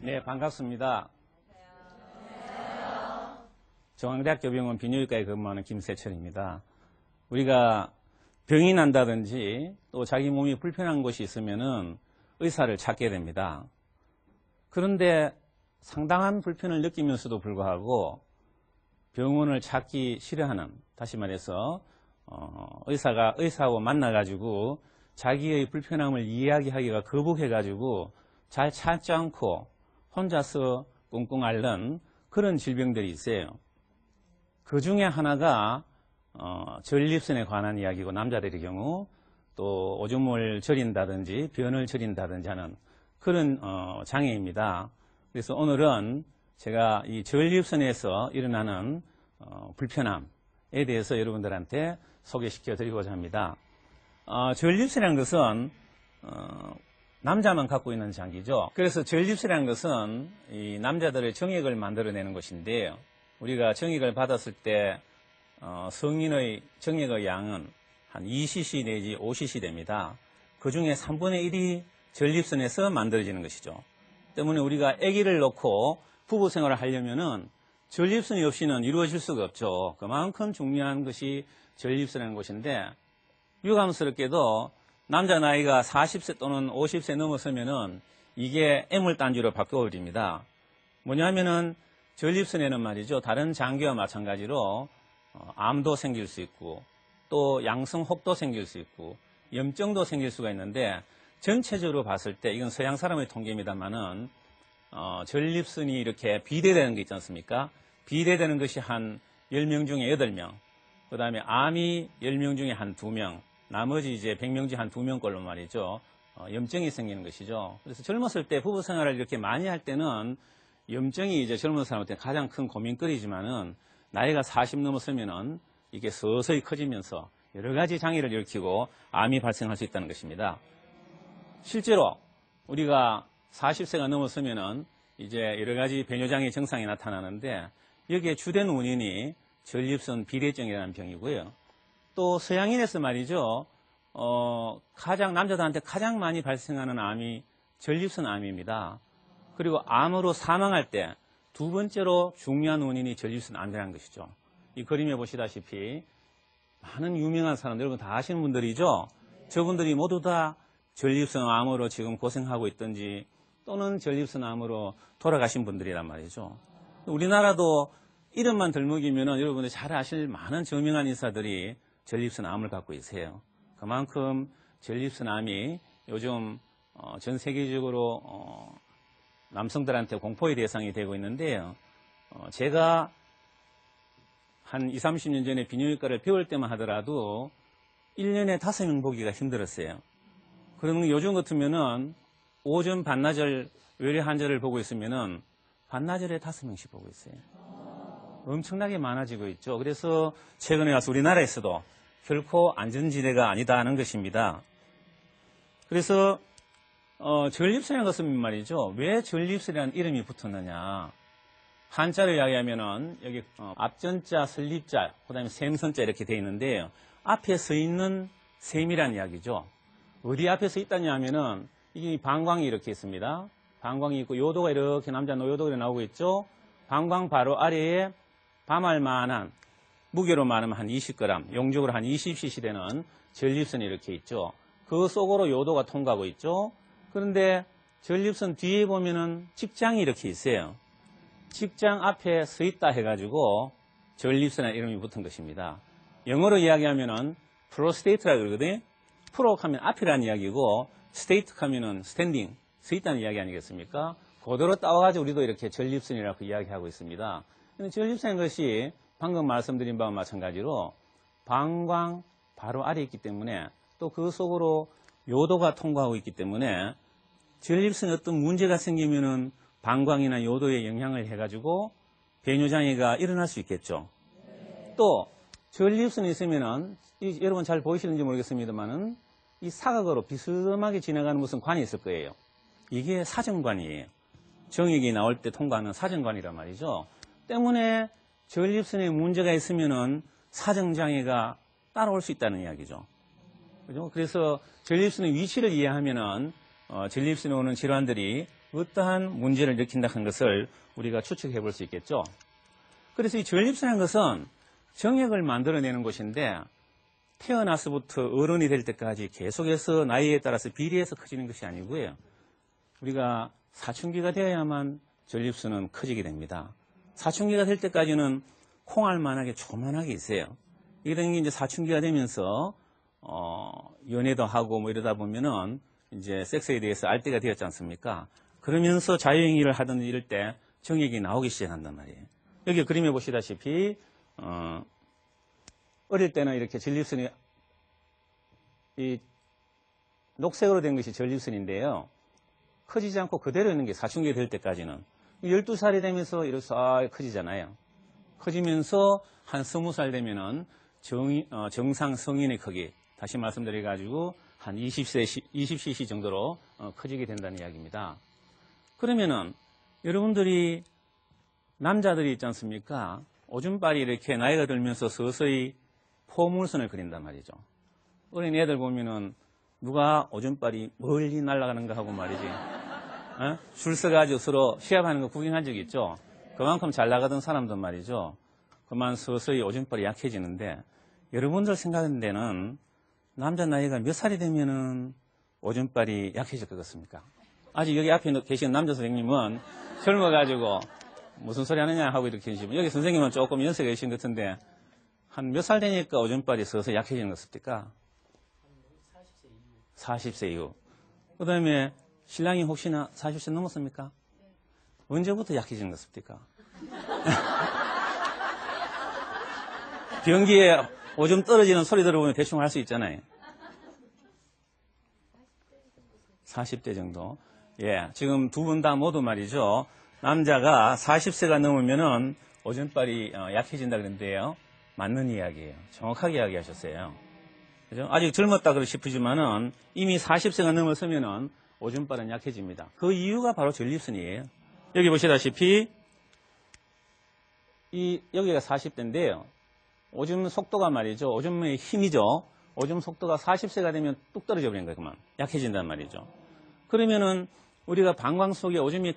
네, 반갑습니다. 중앙대학교 병원 비뇨기과에 근무하는 김세철입니다. 우리가 병이 난다든지 또 자기 몸이 불편한 곳이 있으면은 의사를 찾게 됩니다. 그런데 상당한 불편을 느끼면서도 불구하고 병원을 찾기 싫어하는, 다시 말해서 의사하고 만나가지고 자기의 불편함을 이야기하기가 거북해가지고 잘 찾지 않고 혼자서 끙끙 앓는 그런 질병들이 있어요. 그 중에 하나가 전립선에 관한 이야기고, 남자들의 경우 또 오줌을 절인다든지 변을 절인다든지 하는 그런 장애입니다. 그래서 오늘은 제가 이 전립선에서 일어나는 불편함에 대해서 여러분들한테 소개시켜 드리고자 합니다. 전립선이라는 것은 남자만 갖고 있는 장기죠. 그래서 전립선이라는 것은 이 남자들의 정액을 만들어내는 것인데요. 우리가 정액을 받았을 때 성인의 정액의 양은 한 2cc 내지 5cc 됩니다. 그 중에 3분의 1이 전립선에서 만들어지는 것이죠. 때문에 우리가 아기를 놓고 부부 생활을 하려면은 전립선이 없이는 이루어질 수가 없죠. 그만큼 중요한 것이 전립선이라는 것인데, 유감스럽게도 남자 나이가 40세 또는 50세 넘어서면은 이게 애물단지로 바뀌어버립니다. 뭐냐면은 전립선에는 말이죠, 다른 장기와 마찬가지로 암도 생길 수 있고 또 양성 혹도 생길 수 있고 염증도 생길 수가 있는데, 전체적으로 봤을 때 이건 서양 사람의 통계입니다만은 전립선이 이렇게 비대되는 게 있지 않습니까? 비대되는 것이 한 10명 중에 8명, 그 다음에 암이 10명 중에 한 2명, 나머지 이제 100명 중에 한 2명 걸로 말이죠, 염증이 생기는 것이죠. 그래서 젊었을 때 부부 생활을 이렇게 많이 할 때는 염증이 이제 젊은 사람한테 가장 큰 고민거리지만은, 나이가 40 넘었으면은 이게 서서히 커지면서 여러 가지 장애를 일으키고 암이 발생할 수 있다는 것입니다. 실제로 우리가 40세가 넘었으면은 이제 여러 가지 배뇨장애 증상이 나타나는데, 여기에 주된 원인이 전립선 비대증이라는 병이고요. 또 서양인에서 말이죠, 남자들한테 가장 많이 발생하는 암이 전립선 암입니다. 그리고 암으로 사망할 때 두 번째로 중요한 원인이 전립선 암이라는 것이죠. 이 그림에 보시다시피 많은 유명한 사람들, 여러분 다 아시는 분들이죠. 저분들이 모두 다 전립선 암으로 지금 고생하고 있든지 또는 전립선 암으로 돌아가신 분들이란 말이죠. 우리나라도 이름만 들먹이면은 여러분들이 잘 아실 많은 저명한 인사들이 전립선 암을 갖고 있어요. 그만큼 전립선 암이 요즘 전 세계적으로 남성들한테 공포의 대상이 되고 있는데요. 제가 한 20, 30년 전에 비뇨기과를 배울 때만 하더라도 1년에 5명 보기가 힘들었어요. 그러면 요즘 같으면은 오전 반나절 외래 환자를 보고 있으면은 반나절에 5명씩 보고 있어요. 엄청나게 많아지고 있죠. 그래서 최근에 와서 우리나라에서도 결코 안전지대가 아니다는 것입니다. 그래서 전립선이라는 것은 말이죠, 왜 전립선이라는 이름이 붙었느냐. 한자를 이야기하면은 여기 앞전자, 설립자, 그 다음에 샘선자 이렇게 되어 있는데요. 앞에 서 있는 샘이라는 이야기죠. 어디 앞에 서 있다냐 하면은 이게 방광이 이렇게 있습니다. 방광이 있고 요도가 이렇게 남자 노요도가 나오고 있죠. 방광 바로 아래에 밤알만한, 무게로 말하면 한 20g, 용적으로 한 20cc 되는 전립선이 이렇게 있죠. 그 속으로 요도가 통과하고 있죠. 그런데 전립선 뒤에 보면은 직장이 이렇게 있어요. 직장 앞에 서 있다 해가지고 전립선이라는 이름이 붙은 것입니다. 영어로 이야기하면은 프로스테이트라고 그러거든요. 프로 하면 앞이라는 이야기고, 스테이트 하면은 스탠딩, 서 있다는 이야기 아니겠습니까? 그대로 따와가지고 우리도 이렇게 전립선이라고 이야기하고 있습니다. 근데 전립선인 것이 방금 말씀드린 바와 마찬가지로 방광 바로 아래에 있기 때문에, 또 그 속으로 요도가 통과하고 있기 때문에 전립선에 어떤 문제가 생기면은 방광이나 요도에 영향을 해가지고 배뇨장애가 일어날 수 있겠죠. 또 전립선이 있으면은 여러분 잘 보이시는지 모르겠습니다만은 이 사각으로 비스듬하게 지나가는 무슨 관이 있을 거예요. 이게 사정관이에요. 정액이 나올 때 통과하는 사정관이란 말이죠. 때문에 전립선에 문제가 있으면은 사정장애가 따라올 수 있다는 이야기죠. 그죠? 그래서 전립선의 위치를 이해하면은 전립선에 오는 질환들이 어떠한 문제를 일으킨다 하는 것을 우리가 추측해 볼 수 있겠죠. 그래서 이 전립선이라는 것은 정액을 만들어내는 곳인데 태어나서부터 어른이 될 때까지 계속해서 나이에 따라서 비례해서 커지는 것이 아니고요. 우리가 사춘기가 되어야만 전립선은 커지게 됩니다. 사춘기가 될 때까지는 콩알만하게 조그만하게 있어요. 이런 게 이제 사춘기가 되면서 연애도 하고 뭐 이러다 보면은 이제 섹스에 대해서 알 때가 되었지 않습니까? 그러면서 자유행위를 하든 이럴 때 정액이 나오기 시작한단 말이에요. 여기 그림에 보시다시피 어릴 때는 이렇게 전립선이 이 녹색으로 된 것이 전립선인데요. 커지지 않고 그대로 있는 게 사춘기 될 때까지는 12살이 되면서 이렇게 싹 커지잖아요. 커지면서 한 20살 되면은 정상 성인의 크기, 다시 말씀드려가지고 한 20cc 정도로 커지게 된다는 이야기입니다. 그러면은 여러분들이 남자들이 있지 않습니까? 오줌발이 이렇게 나이가 들면서 서서히 포물선을 그린단 말이죠. 어린 애들 보면은 누가 오줌발이 멀리 날아가는가 하고 말이지. 줄 서가지고 서로 시합하는 거 구경한 적 있죠? 그만큼 잘 나가던 사람들 말이죠. 그만 서서히 오줌발이 약해지는데 여러분들 생각하는 데는 남자 나이가 몇 살이 되면은 오줌발이 약해질 것 같습니까? 아직 여기 앞에 계신 남자 선생님은 젊어가지고 무슨 소리 하느냐 하고 이렇게 계시면 여기 선생님은 조금 연세가 계신 것 같은데 한 몇 살 되니까 오줌발이 서서히 약해지는 것 같습니까? 40세 이후. 그 다음에 신랑이 혹시나 40세 넘었습니까? 언제부터 약해지는 것 같습니까? 변기에 오줌 떨어지는 소리 들어보면 대충 할 수 있잖아요. 40대 정도. 예, 지금 두 분 다 모두 말이죠. 남자가 40세가 넘으면은 오줌발이 약해진다 그랬는데요. 맞는 이야기예요. 정확하게 이야기하셨어요. 그죠? 아직 젊었다 그러 싶으지만은 이미 40세가 넘어서면은 오줌발은 약해집니다. 그 이유가 바로 전립선이에요. 여기 보시다시피 여기가 40대인데요. 오줌 속도가 말이죠. 오줌의 힘이죠. 오줌 속도가 40세가 되면 뚝 떨어져 버린 거예요. 그만 약해진단 말이죠. 그러면은 우리가 방광 속에 오줌이